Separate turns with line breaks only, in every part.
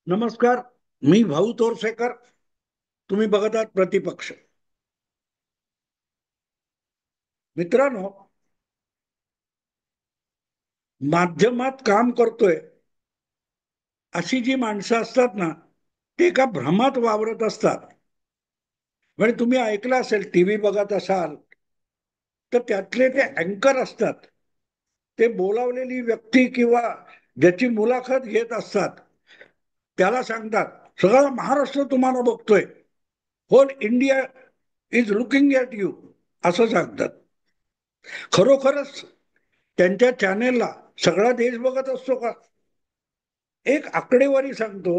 नमस्कार. मी भाऊ तोरसेकर. तुम्ही बघत आहात प्रतिपक्ष. मित्रांनो, माध्यमात काम करतोय अशी जी माणसं असतात ना, ते एका भ्रमात वावरत असतात. म्हणजे तुम्ही ऐकलं असेल, टीव्ही बघत असाल तर त्यातले ते अँकर असतात, ते बोलावलेली व्यक्ती किंवा ज्याची मुलाखत घेत असतात त्याला सांगतात सगळा महाराष्ट्र तुम्हाला बघतोय, whole India is looking at you, असं सांगतात. खरोखरच त्यांच्या चॅनेलला सगळा देश बघत असतो का? एक आकडेवारी सांगतो.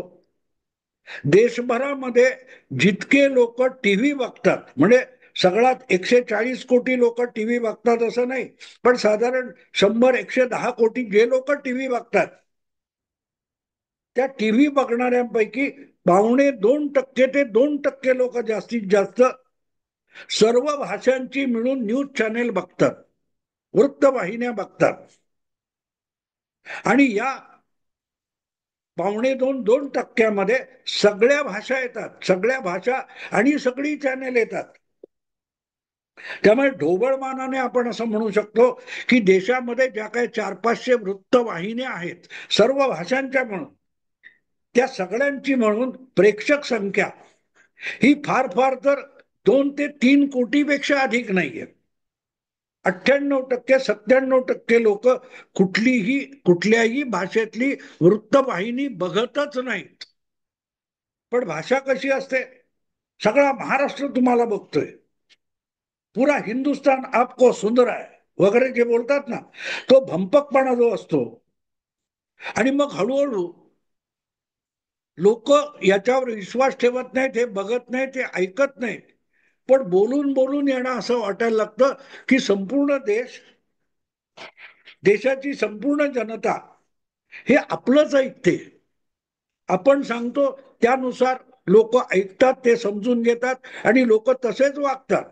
देशभरामध्ये जितके लोक टीव्ही बघतात, म्हणजे सगळ्यात 140 कोटी लोक टीव्ही बघतात असं नाही, पण साधारण 100-110 कोटी जे लोक टीव्ही बघतात, त्या टीव्ही बघणाऱ्यांपैकी 1.25% ते 2% लोक जास्तीत जास्त सर्व भाषांची मिळून न्यूज चॅनेल बघतात, वृत्तवाहिन्या बघतात. आणि या 1.25-2% सगळ्या भाषा येतात, सगळ्या भाषा आणि सगळी चॅनेल येतात. त्यामुळे ढोबळमानाने आपण असं म्हणू शकतो की देशामध्ये ज्या काही 400-500 वृत्तवाहिन्या आहेत सर्व भाषांच्या म्हणून, त्या सगळ्यांची म्हणून प्रेक्षक संख्या ही फार फार तर 2 ते 3 कोटीपेक्षा अधिक नाहीये. 98%-97% लोक कुठल्याही भाषेतली वृत्तवाहिनी बघतच नाहीत. पण भाषा कशी असते? सगळा महाराष्ट्र तुम्हाला बघतोय, पुरा हिंदुस्तान आपको सुन रहा है वगैरे जे बोलतात ना, तो भंपकपणा जो असतो. आणि मग हळूहळू लोक याच्यावर विश्वास ठेवत नाहीत, हे बघत नाहीत, ते ऐकत नाहीत. पण बोलून बोलून येणं असं वाटायला लागतं की संपूर्ण देशाची संपूर्ण जनता हे आपलंच ऐकते. आपण सांगतो त्यानुसार लोक ऐकतात, ते समजून घेतात आणि लोक तसेच वागतात.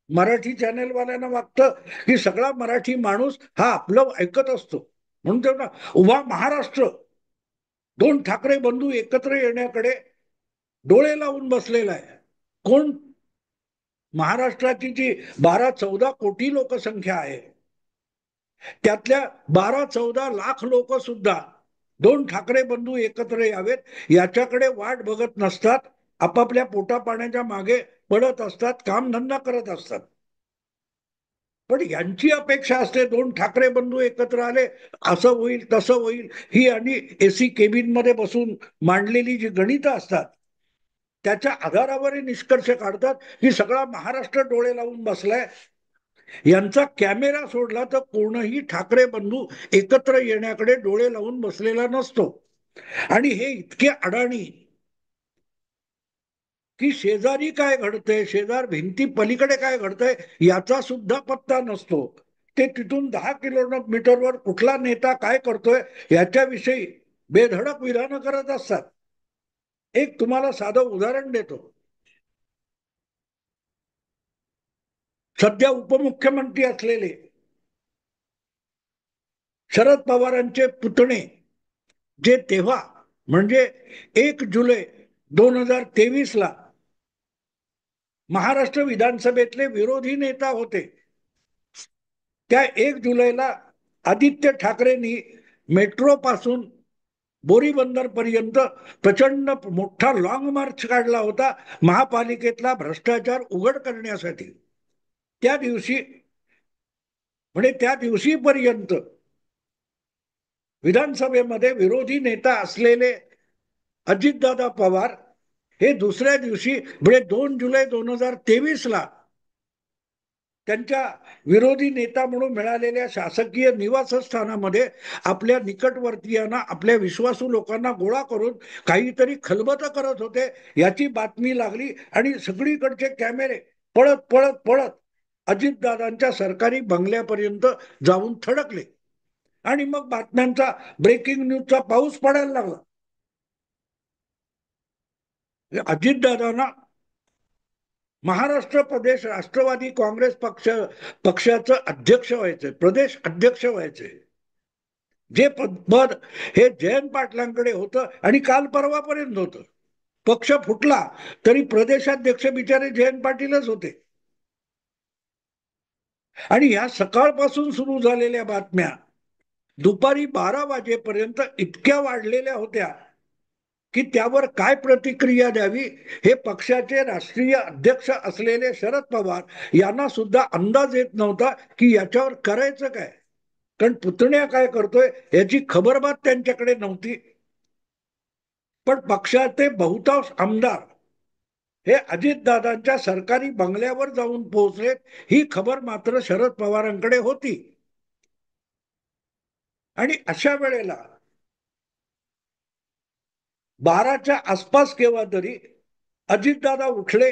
मराठी चॅनेलवाल्यांना वाटतं की सगळा मराठी माणूस हा आपलं ऐकत असतो, म्हणून तेव्हा उभा महाराष्ट्र दोन ठाकरे बंधू एकत्र येण्याकडे डोळे लावून बसलेला आहे. कोण? महाराष्ट्राची जी 12-14 कोटी लोकसंख्या आहे, त्यातल्या 12-14 लाख लोक सुद्धा दोन ठाकरे बंधू एकत्र यावेत याच्याकडे वाट बघत नसतात. आपापल्या पोटा पाण्याच्या मागे पडत असतात, कामधंदा करत असतात. पण यांची अपेक्षा असते दोन ठाकरे बंधू एकत्र आले असं होईल तसं होईल, ही आणि एसी केबिन मध्ये बसून मांडलेली जी गणितं असतात त्याच्या आधारावर निष्कर्ष काढतात की सगळा महाराष्ट्र डोळे लावून बसलाय. यांचा कॅमेरा सोडला तर कोणही ठाकरे बंधू एकत्र येण्याकडे डोळे लावून बसलेला नसतो. आणि हे इतके अडाणी की शेजारी काय घडतंय, शेजार भिंती पलीकडे काय घडतंय याचा सुद्धा पत्ता नसतो. ते तिथून 10 किलोमीटरवर कुठला नेता काय करतोय याच्याविषयी बेधडक विधानं करत असतात. एक तुम्हाला साधं उदाहरण देतो. सध्या उपमुख्यमंत्री असलेले शरद पवारांचे पुतणे, जे तेव्हा म्हणजे 1 जुलै 2023 महाराष्ट्र विधानसभेतले विरोधी नेता होते, त्या 1 जुलैला आदित्य ठाकरेंनी मेट्रो पासून बोरीबंदर पर्यंत प्रचंड मोठा लॉंग मार्च काढला होता महापालिकेतला भ्रष्टाचार उघड करण्यासाठी. त्या दिवशी म्हणजे त्या दिवशीपर्यंत विधानसभेमध्ये विरोधी नेता असलेले अजितदादा पवार हे दुसऱ्या दिवशी म्हणजे 2 जुलै 2023 त्यांच्या विरोधी नेता म्हणून मिळालेल्या शासकीय निवासस्थानामध्ये आपल्या निकटवर्तीयांना, आपल्या विश्वासू लोकांना गोळा करून काहीतरी खलबत करत होते याची बातमी लागली आणि सगळीकडचे कॅमेरे पळत पळत पळत अजितदादांच्या सरकारी बंगल्यापर्यंत जाऊन थडकले. आणि मग बातम्यांचा, ब्रेकिंग न्यूजचा पाऊस पडायला लागला. अजितदादांना महाराष्ट्र प्रदेश राष्ट्रवादी काँग्रेस पक्षाचं अध्यक्ष व्हायचंय, प्रदेश अध्यक्ष व्हायचंय. जे पद हे जयंत पाटलांकडे होतं आणि काल परवापर्यंत होतं. पक्ष फुटला तरी प्रदेशाध्यक्ष बिचारे जयंत पाटीलच होते. आणि या सकाळपासून सुरू झालेल्या बातम्या दुपारी 12 वाजेपर्यंत इतक्या वाढलेल्या होत्या की त्यावर काय प्रतिक्रिया द्यावी हे पक्षाचे राष्ट्रीय अध्यक्ष असलेले शरद पवार यांना सुद्धा अंदाज येत नव्हता की याच्यावर करायचं काय. कारण पुतण्या काय करतोय याची खबरबात त्यांच्याकडे नव्हती. पण पक्षाचे बहुतांश आमदार हे अजितदादांच्या सरकारी बंगल्यावर जाऊन पोहोचलेत ही खबर मात्र शरद पवारांकडे होती. आणि अशा वेळेला 12च्या आसपास केव्हा तरी अजितदादा उठले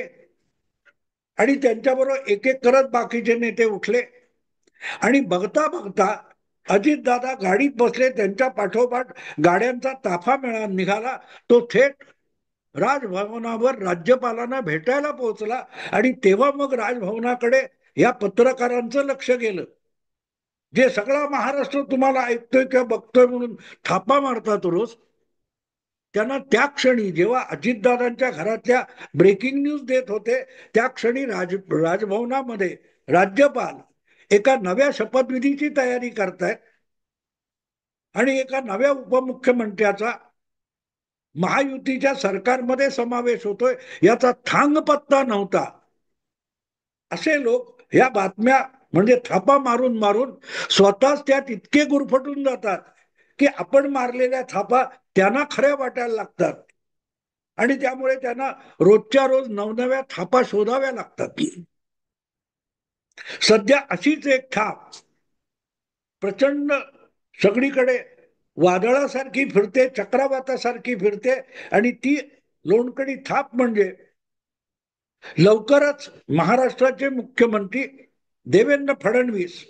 आणि त्यांच्याबरोबर एक एक करत बाकीचे नेते उठले आणि बघता बघता अजितदादा गाडीत बसले. त्यांच्या पाठोपाठ गाड्यांचा ताफा निघाला. तो थेट राजभवनावर राज्यपालांना भेटायला पोहोचला आणि तेव्हा मग राजभवनाकडे या पत्रकारांचं लक्ष गेलं. जे सगळा महाराष्ट्र तुम्हाला ऐकतोय किंवा बघतोय म्हणून थापा मारतात रोज, त्यांना त्या क्षणी जेव्हा अजितदादांच्या घरातल्या ब्रेकिंग न्यूज देत होते त्या क्षणी राजभवनामध्ये राज्यपाल एका नव्या शपथविधीची तयारी करतायत आणि एका नव्या उपमुख्यमंत्र्याचा महायुतीच्या सरकारमध्ये समावेश होतोय याचा थांग पत्ता नव्हता. असे लोक या बातम्या म्हणजे थापा मारून मारून स्वतःच त्यात इतके गुरफटून जातात की आपण मारलेल्या थापा त्यांना खऱ्या वाटायला लागतात आणि त्यामुळे त्यांना रोजच्या रोज नवनव्या थापा शोधाव्या लागतात. सध्या अशीच एक थाप प्रचंड सगळीकडे वादळासारखी फिरते, चक्रवातासारखी फिरते आणि ती लोणकडी थाप म्हणजे लवकरच महाराष्ट्राचे मुख्यमंत्री देवेंद्र फडणवीस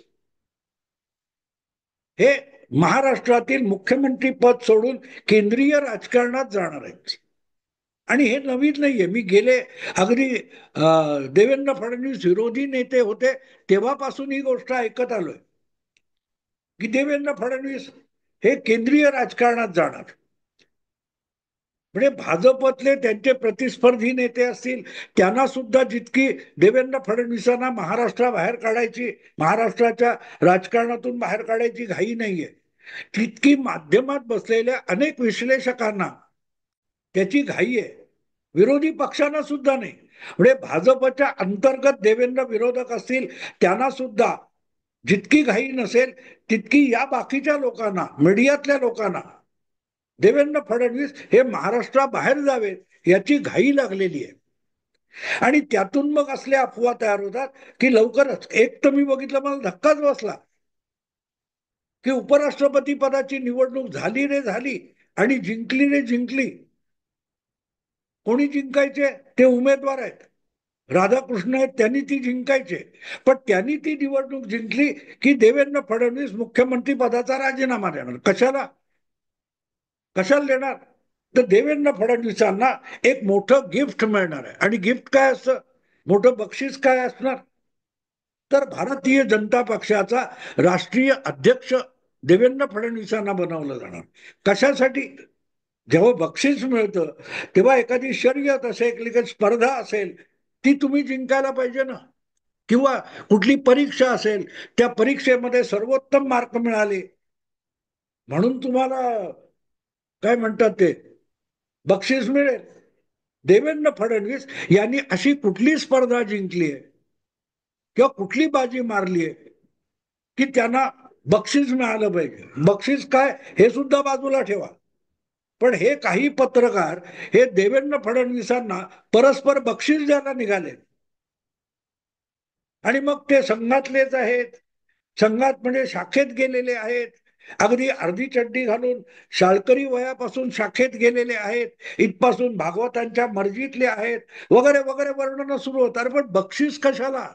हे महाराष्ट्रातील मुख्यमंत्री पद सोडून केंद्रीय राजकारणात जाणार आहेत. आणि हे नवीन नाहीये. मी गेले अगदी देवेंद्र फडणवीस विरोधी नेते होते तेव्हापासून ही गोष्ट ऐकत आलोय की देवेंद्र फडणवीस हे केंद्रीय राजकारणात जाणार. म्हणजे भाजपतले त्यांचे प्रतिस्पर्धी नेते असतील त्यांना सुद्धा जितकी देवेंद्र फडणवीसांना महाराष्ट्राबाहेर काढायची, महाराष्ट्राच्या राजकारणातून बाहेर काढायची घाई नाहीये, तितकी माध्यमात बसलेल्या अनेक विश्लेषकांना त्याची घाई आहे. विरोधी पक्षांना सुद्धा नाही. म्हणजे भाजपच्या अंतर्गत देवेंद्र विरोधक असतील त्यांना सुद्धा जितकी घाई नसेल तितकी या बाकीच्या लोकांना, मीडियातल्या लोकांना देवेंद्र फडणवीस हे महाराष्ट्राबाहेर जावेत याची घाई लागलेली आहे. आणि त्यातून मग असल्या अफवा तयार होतात की लवकरच, एक तर मी बघितलं मला धक्काच बसला की उपराष्ट्रपती पदाची निवडणूक झाली रे झाली आणि जिंकली रे जिंकली. कोणी जिंकायचे ते उमेदवार आहेत, राधाकृष्ण आहेत, त्यांनी ती जिंकायचे. पण त्यांनी ती निवडणूक जिंकली की देवेंद्र फडणवीस मुख्यमंत्री पदाचा राजीनामा देणार. कशाला कशाला देणार? तर देवेंद्र फडणवीसांना एक मोठं गिफ्ट मिळणार आहे. आणि गिफ्ट काय असतं, मोठं बक्षीस काय असणार, तर भारतीय जनता पक्षाचा राष्ट्रीय अध्यक्ष देवेंद्र फडणवीसांना बनवलं जाणार. कशासाठी? जेव्हा बक्षीस मिळतं तेव्हा एखादी शर्यत असेल, एखादी स्पर्धा असेल ती तुम्ही जिंकायला पाहिजे ना. किंवा कुठली परीक्षा असेल, त्या परीक्षेमध्ये सर्वोत्तम मार्क मिळाले म्हणून तुम्हाला काय म्हणतात ते बक्षीस मिळेल. देवेंद्र फडणवीस यांनी अशी कुठली स्पर्धा जिंकली आहे किंवा कुठली बाजी मारली आहे की त्यांना बक्षीस मिळालं पाहिजे. बक्षीस काय हे सुद्धा बाजूला ठेवा, पण हे काही पत्रकार हे देवेंद्र फडणवीसांना परस्पर बक्षीस द्यायला निघाले आणि मग ते संघातलेच आहेत, संघात म्हणजे शाखेत गेलेले आहेत, अगदी अर्धी चड्डी घालून शाळकरी वयापासून शाखेत गेलेले आहेत, इथपासून भागवतांच्या मर्जीतले आहेत वगैरे वगैरे वर्णन सुरू होतात. पण बक्षीस कशाला?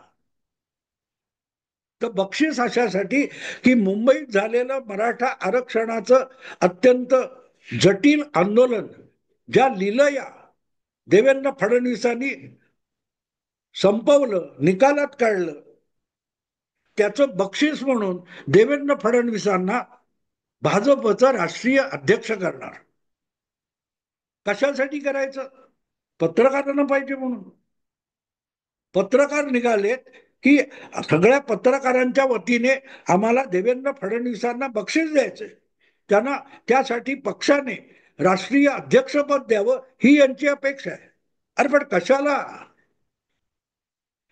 तर बक्षीस अशासाठी की मुंबईत झालेलं मराठा आरक्षणाचं अत्यंत जटिल आंदोलन ज्या लिलया देवेंद्र फडणवीसांनी संपवलं, निकालात काढलं, त्याचं बक्षीस म्हणून देवेंद्र फडणवीसांना भाजपचं राष्ट्रीय अध्यक्ष करणार. कशासाठी करायचं? पत्रकारांना पाहिजे म्हणून. पत्रकार निघालेत की सगळ्या पत्रकारांच्या वतीने आम्हाला देवेंद्र फडणवीसांना बक्षीस द्यायचंय, त्यांना त्यासाठी पक्षाने राष्ट्रीय अध्यक्षपद द्यावं ही यांची अपेक्षा आहे. अरे पण कशाला?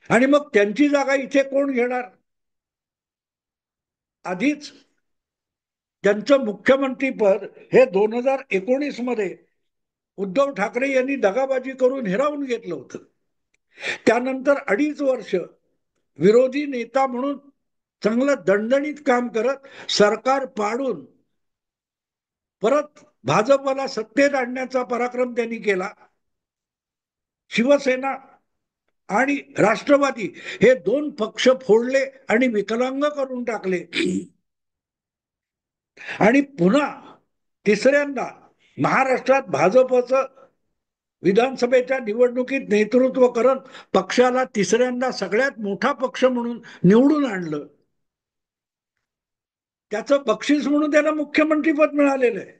आणि मग त्यांची जागा इथे कोण घेणार? आधीच त्यांचं मुख्यमंत्रीपद हे 2019 मध्ये उद्धव ठाकरे यांनी दगाबाजी करून हिरावून घेतलं होतं. त्यानंतर 2.5 वर्ष विरोधी नेता म्हणून चांगलं दणदणीत काम करत सरकार पाडून परत भाजपला सत्तेत आणण्याचा पराक्रम त्यांनी केला. शिवसेना आणि राष्ट्रवादी हे 2 पक्ष फोडले आणि विकलांग करून टाकले. आणि पुन्हा तिसऱ्यांदा महाराष्ट्रात भाजपचं विधानसभेच्या निवडणुकीत नेतृत्व करत पक्षाला तिसऱ्यांदा सगळ्यात मोठा पक्ष म्हणून निवडून आणलं. त्याचं बक्षीस म्हणून त्यांना मुख्यमंत्रीपद मिळालेलं आहे.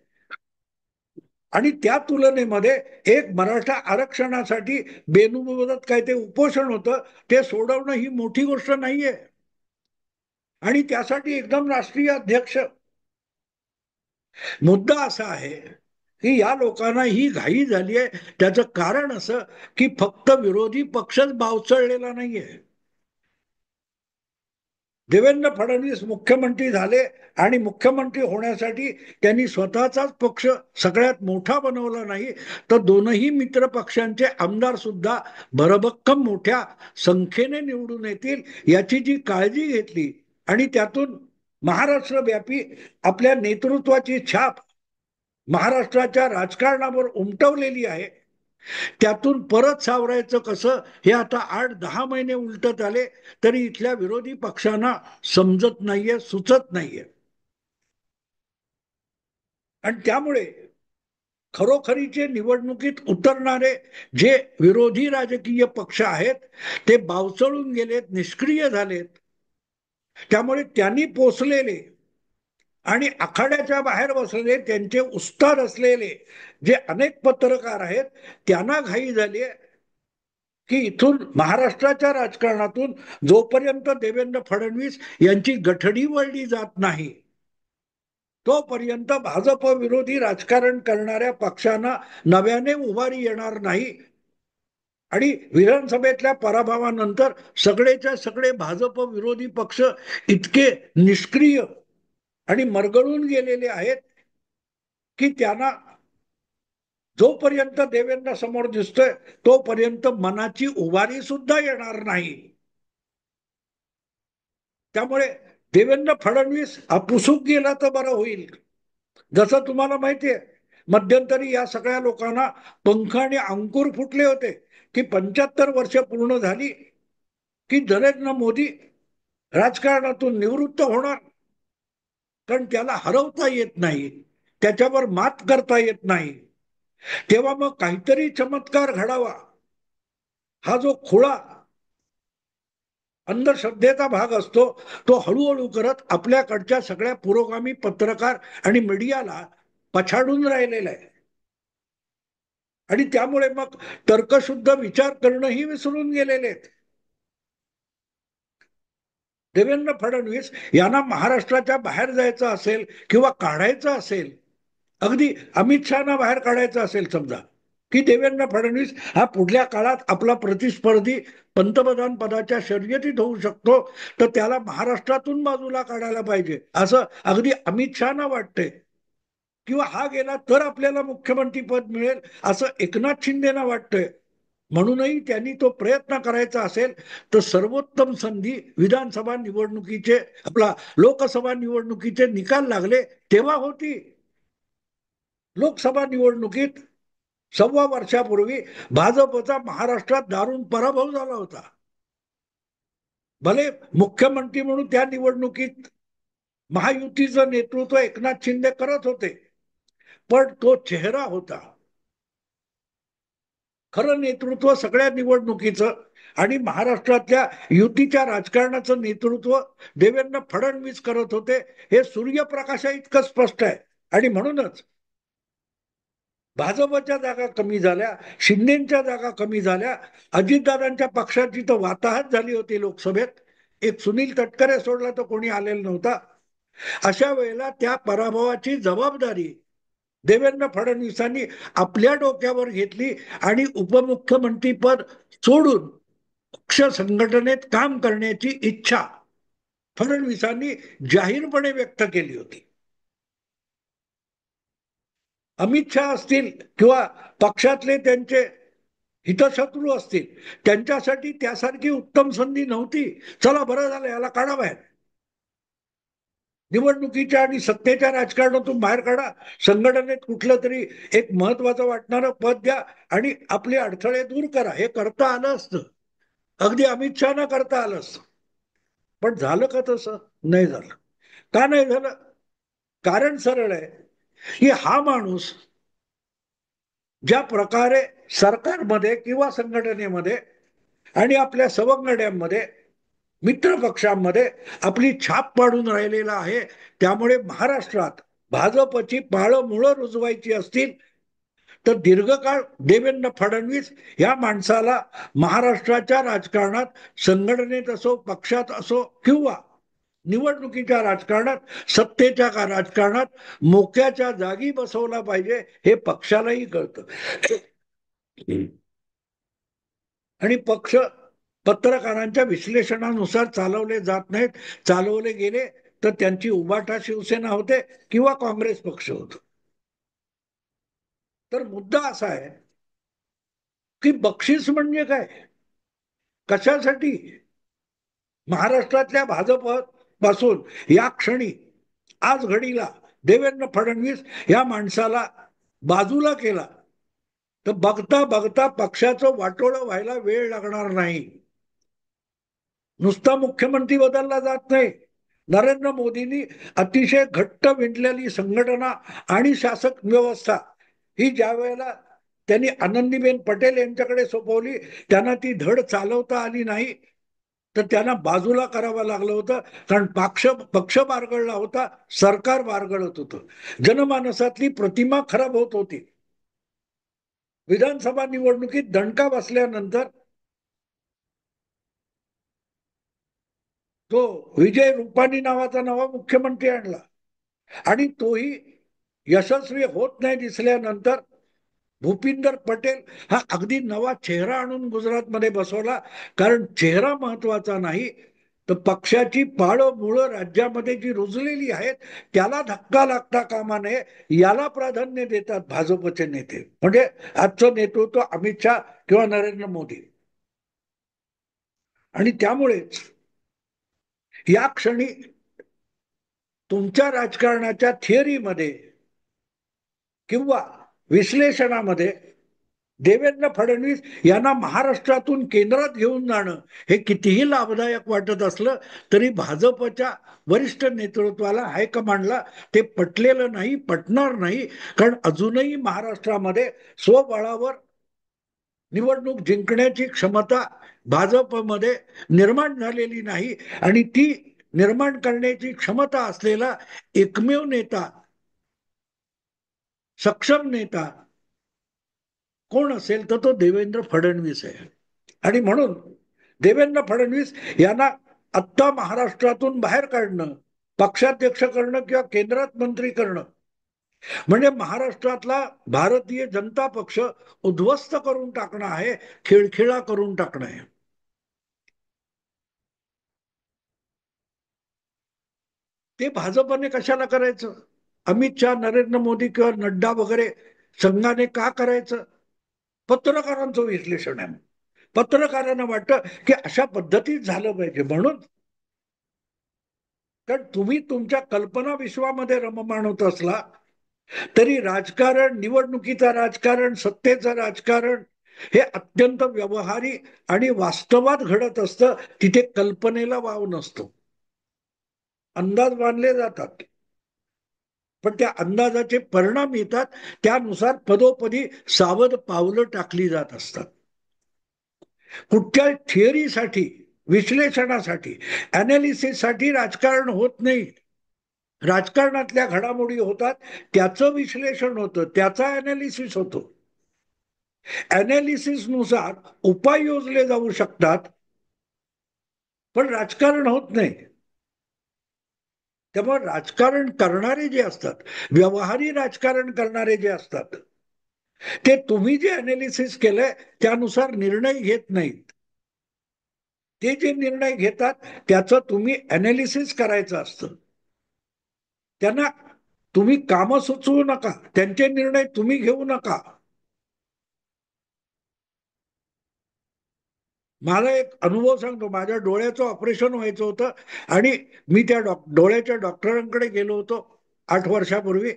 आणि त्या तुलनेमध्ये एक मराठा आरक्षणासाठी बेमुदत काय ते उपोषण होतं ते सोडवणं ही मोठी गोष्ट नाहीये. आणि त्यासाठी एकदम राष्ट्रीय अध्यक्ष. मुद्दा असा आहे की या लोकांना ही घाई झाली आहे. त्याचं कारण असं की फक्त विरोधी पक्षच बावचळलेला नाहीये. देवेंद्र फडणवीस मुख्यमंत्री झाले आणि मुख्यमंत्री होण्यासाठी त्यांनी स्वतःचाच पक्ष सगळ्यात मोठा बनवला नाही, तर दोनही मित्र पक्षांचे आमदार सुद्धा भरभक्कम मोठ्या संख्येने निवडून येतील याची जी काळजी घेतली आणि त्यातून महाराष्ट्रव्यापी आपल्या नेतृत्वाची छाप महाराष्ट्राच्या राजकारणावर उमटवलेली आहे, त्यातून परत सावरायचं कसं हे आता 8-10 महिने उलटत आले तरी इथल्या विरोधी पक्षांना समजत नाहीये, सुचत नाहीये. आणि त्यामुळे खरोखरीचे निवडणुकीत उतरणारे जे विरोधी राजकीय पक्ष आहेत ते बावचळून गेलेत, निष्क्रिय झालेत. त्यामुळे त्यांनी पोचलेले आणि आखाड्याच्या बाहेर बसलेले त्यांचे उस्ताद असलेले जे अनेक पत्रकार आहेत त्यांना घाई झाली की इथून महाराष्ट्राच्या राजकारणातून जोपर्यंत देवेंद्र फडणवीस यांची गठडी वळली जात नाही तोपर्यंत भाजप विरोधी राजकारण करणाऱ्या पक्षांना नव्याने उभारी येणार नाही. आणि विधानसभेतल्या पराभवानंतर सगळेच्या सगळे भाजप विरोधी पक्ष इतके निष्क्रिय आणि मरगळून गेलेले आहेत की त्यांना जोपर्यंत देवेंद्र समोर दिसतोय तोपर्यंत मनाची उभारी सुद्धा येणार नाही. त्यामुळे देवेंद्र फडणवीस पुसूक गेला तर बरं होईल. जसं तुम्हाला माहितीये मध्यंतरी या सगळ्या लोकांना पंख आणि अंकुर फुटले होते की 75 वर्ष पूर्ण झाली की नरेंद्र मोदी राजकारणातून निवृत्त होणार, कारण त्याला हरवता येत नाही, त्याच्यावर मात करता येत नाही. तेव्हा मग काहीतरी चमत्कार घडावा. हा जो खुळा अंधश्रद्धेचा भाग असतो तो हळूहळू करत आपल्याकडच्या सगळ्या पुरोगामी पत्रकार आणि मीडियाला पछाडून राहिलेला आहे. आणि त्यामुळे मग तर्कशुद्ध विचार करणंही विसरून गेलेले आहेत. देवेंद्र फडणवीस यांना महाराष्ट्राच्या बाहेर जायचं असेल किंवा काढायचं असेल, अगदी अमित शहाना बाहेर काढायचं असेल समजा की देवेंद्र फडणवीस हा पुढल्या काळात आपला प्रतिस्पर्धी पंतप्रधान पदाच्या शर्यतीत होऊ शकतो, तर त्याला महाराष्ट्रातून बाजूला काढायला पाहिजे असं अगदी अमित शहाना वाटतंय. किंवा हा गेला तर आपल्याला मुख्यमंत्री पद मिळेल असं एकनाथ शिंदेना वाटतंय. म्हणूनही त्यांनी तो प्रयत्न करायचा असेल तर सर्वोत्तम संधी विधानसभा निवडणुकीचे आपला लोकसभा निवडणुकीचे निकाल लागले तेव्हा होती. लोकसभा निवडणुकीत 1.25 वर्षापूर्वी भाजपचा महाराष्ट्रात दारुण पराभव झाला होता. भले मुख्यमंत्री म्हणून त्या निवडणुकीत महायुतीचं नेतृत्व एकनाथ शिंदे करत होते, पण तो चेहरा होता. खरं नेतृत्व सगळ्या निवडणुकीचं आणि महाराष्ट्रातल्या युतीच्या राजकारणाचं नेतृत्व देवेंद्र फडणवीस करत होते, हे सूर्यप्रकाशा इतकं स्पष्ट आहे. आणि म्हणूनच भाजपच्या जागा कमी झाल्या, शिंदेच्या जागा कमी झाल्या, अजितदादांच्या पक्षाची तर वाताहत झाली होती लोकसभेत. एक सुनील तटकरे सोडला तर कोणी आलेला नव्हता. अशा वेळेला त्या पराभवाची जबाबदारी देवेंद्र फडणवीसांनी आपल्या डोक्यावर घेतली आणि उपमुख्यमंत्री पद सोडून पक्ष संघटनेत काम करण्याची इच्छा फडणवीसांनी जाहीरपणे व्यक्त केली होती. अमित शहा असतील किंवा पक्षातले त्यांचे हितशत्रू असतील, त्यांच्यासाठी त्यासारखी उत्तम संधी नव्हती. चला बरं झालं, याला काढा बाहेर, निवडणुकीच्या आणि सत्तेच्या राजकारणातून बाहेर काढा, संघटनेत कुठलं तरी एक महत्वाचं वाटणारं पद द्या आणि आपले अडथळे दूर करा. हे करता आलं असतं, अगदी अमित शहा करता आलं असतं. पण झालं का तसं? नाही झालं. का नाही झालं? कारण सरळ आहे की हा माणूस ज्या प्रकारे सरकारमध्ये किंवा संघटनेमध्ये आणि आपल्या सवंगड्यांमध्ये मित्र पक्षांमध्ये आपली छाप पाडून राहिलेला आहे, त्यामुळे महाराष्ट्रात भाजपची पाळं मुळं रुजवायची असतील तर दीर्घकाळ देवेंद्र फडणवीस या माणसाला महाराष्ट्राच्या राजकारणात, संघटनेत असो, पक्षात असो किंवा निवडणुकीच्या राजकारणात, सत्तेच्या राजकारणात मोक्याच्या जागी बसवला पाहिजे, हे पक्षालाही कळतं. आणि पक्ष पत्रकारांच्या विश्लेषणानुसार चालवले जात नाहीत. चालवले गेले तर त्यांची उबाटा शिवसेना होते किंवा काँग्रेस पक्ष होतो. तर मुद्दा असा आहे की बक्षीस म्हणजे काय, कशासाठी? महाराष्ट्रातल्या भाजप पासून या क्षणी आज घडीला देवेंद्र फडणवीस या माणसाला बाजूला केला तर बघता बघता पक्षाचं वाटोळं व्हायला वेळ लागणार नाही. नुसता मुख्यमंत्री बदलला जात नाही. नरेंद्र मोदींनी अतिशय घट्ट विणलेली संघटना आणि शासक व्यवस्था ही ज्या वेळेला त्यांनी आनंदीबेन पटेल यांच्याकडे सोपवली, त्यांना ती धड चालवता आली नाही, तर त्यांना बाजूला करावं लागलं होतं. कारण पक्ष बारगळला होता, सरकार बारगळत होतं, जनमानसातली प्रतिमा खराब होत होती. विधानसभा निवडणुकीत दणका बसल्यानंतर तो विजय रुपानी नावाचा नवा मुख्यमंत्री आणला आणि तोही यशस्वी होत नाही दिसल्यानंतर भूपिंदर पटेल हा अगदी नवा चेहरा आणून गुजरातमध्ये बसवला. कारण चेहरा महत्वाचा नाही, तर पक्षाची पाळं मुळं राज्यामध्ये जी रुजलेली आहेत त्याला धक्का लागता कामा नये, याला प्राधान्य देतात भाजपचे नेते. म्हणजे आजचं नेतृत्व अमित शहा किंवा नरेंद्र मोदी. आणि त्यामुळेच या क्षणी तुमच्या राजकारणाच्या थिअरीमध्ये किंवा विश्लेषणामध्ये देवेंद्र फडणवीस यांना महाराष्ट्रातून केंद्रात घेऊन जाणं हे कितीही लाभदायक वाटत असलं तरी भाजपच्या वरिष्ठ नेतृत्वाला, हायकमांडला ते पटलेलं नाही, पटणार नाही. कारण अजूनही महाराष्ट्रामध्ये स्वबळावर निवडणूक जिंकण्याची क्षमता भाजपमध्ये निर्माण झालेली नाही. आणि ती निर्माण करण्याची क्षमता असलेला एकमेव नेता, सक्षम नेता कोण असेल तर तो देवेंद्र फडणवीस आहे. आणि म्हणून देवेंद्र फडणवीस यांना आत्ता महाराष्ट्रातून बाहेर काढणं, पक्षाध्यक्ष करणं किंवा केंद्रात मंत्री करणं म्हणजे महाराष्ट्रातला भारतीय जनता पक्ष उद्ध्वस्त करून टाकणं आहे, खिळखिळा करून टाकणं आहे. ते भाजपने कशाला करायचं? अमित शहा, नरेंद्र मोदी किंवा नड्डा वगैरे संघाने का करायचं? पत्रकारांचं विश्लेषण आहे. पत्रकारांना वाटतं की अशा पद्धतीत झालं पाहिजे म्हणून. कारण तुम्ही तुमच्या कल्पना विश्वामध्ये रममाण होत असला तरी राजकारण, निवडणुकीचं राजकारण, सत्तेचं राजकारण हे अत्यंत व्यवहारी आणि वास्तवात घडत असतं. तिथे कल्पनेला वाव नसतो. अंदाज बांधले जातात पण त्या अंदाजाचे परिणाम येतात, त्यानुसार पदोपदी सावध पावलं टाकली जात असतात. कुठच्या थिअरीसाठी, विश्लेषणासाठी, अनालिसिससाठी राजकारण होत नाही. राजकारणातल्या घडामोडी होतात, त्याचं विश्लेषण होतं, त्याचा अनालिसिस होतो. अनालिसिसनुसार उपाय योजले जाऊ शकतात, पण राजकारण होत नाही. त्यामुळे राजकारण करणारे जे असतात, व्यवहारी राजकारण करणारे जे असतात, ते तुम्ही जे अनालिसिस केलंय त्यानुसार निर्णय घेत नाहीत. ते जे निर्णय घेतात त्याचं तुम्ही अनालिसिस करायचं असतं. त्यांना तुम्ही कामं सुचवू नका, त्यांचे निर्णय तुम्ही घेऊ नका. मला एक अनुभव सांगतो. माझ्या डोळ्याचं ऑपरेशन व्हायचं होतं आणि मी त्या डोळ्याच्या डॉक्टरांकडे गेलो होतो 8 वर्षापूर्वी.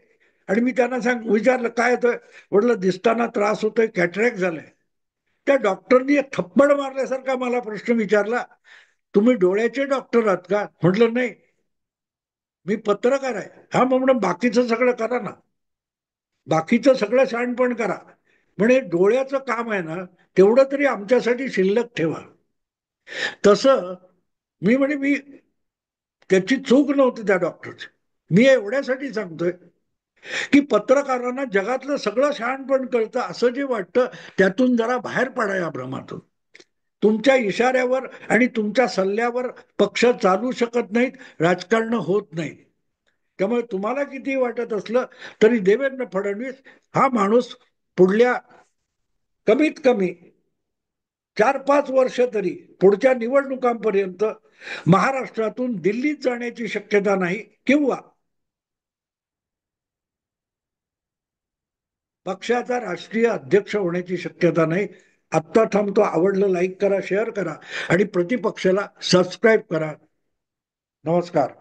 आणि मी त्यांना विचारलं काय होतं. म्हटलं दिसताना त्रास होतोय, कॅटरॅक्ट झालंय. त्या डॉक्टरनी थप्पड मारल्यासारखा मला प्रश्न विचारला, तुम्ही डोळ्याचे डॉक्टर आहात का? म्हटलं नाही, मी पत्रकार आहे. हा, मग म्हणून बाकीचं सगळं करा ना, बाकीचं सगळं शहाणपण करा. म्हणे डोळ्याचं काम आहे ना, तेवढं तरी आमच्यासाठी शिल्लक ठेवा. तसं मी म्हणे, मी त्याची चूक नव्हती त्या डॉक्टरची. मी एवढ्यासाठी सांगतोय की पत्रकारांना जगातलं सगळं शहाणपण कळतं असं जे वाटतं, त्यातून जरा बाहेर पडा या भ्रमातून. तुमच्या इशाऱ्यावर आणि तुमच्या सल्ल्यावर पक्ष चालू शकत नाहीत, राजकारण होत नाही. त्यामुळे तुम्हाला किती वाटत असलं तरी देवेंद्र फडणवीस हा माणूस पुढल्या कमीत कमी 4-5 वर्ष तरी, पुढच्या निवडणुकांपर्यंत महाराष्ट्रातून दिल्लीत जाण्याची शक्यता नाही, किंवा पक्षाचा राष्ट्रीय अध्यक्ष होण्याची शक्यता नाही. आत्ता थांबतो. आवडलं लाईक करा, शेअर करा आणि प्रतिपक्षाला सबस्क्राईब करा. नमस्कार.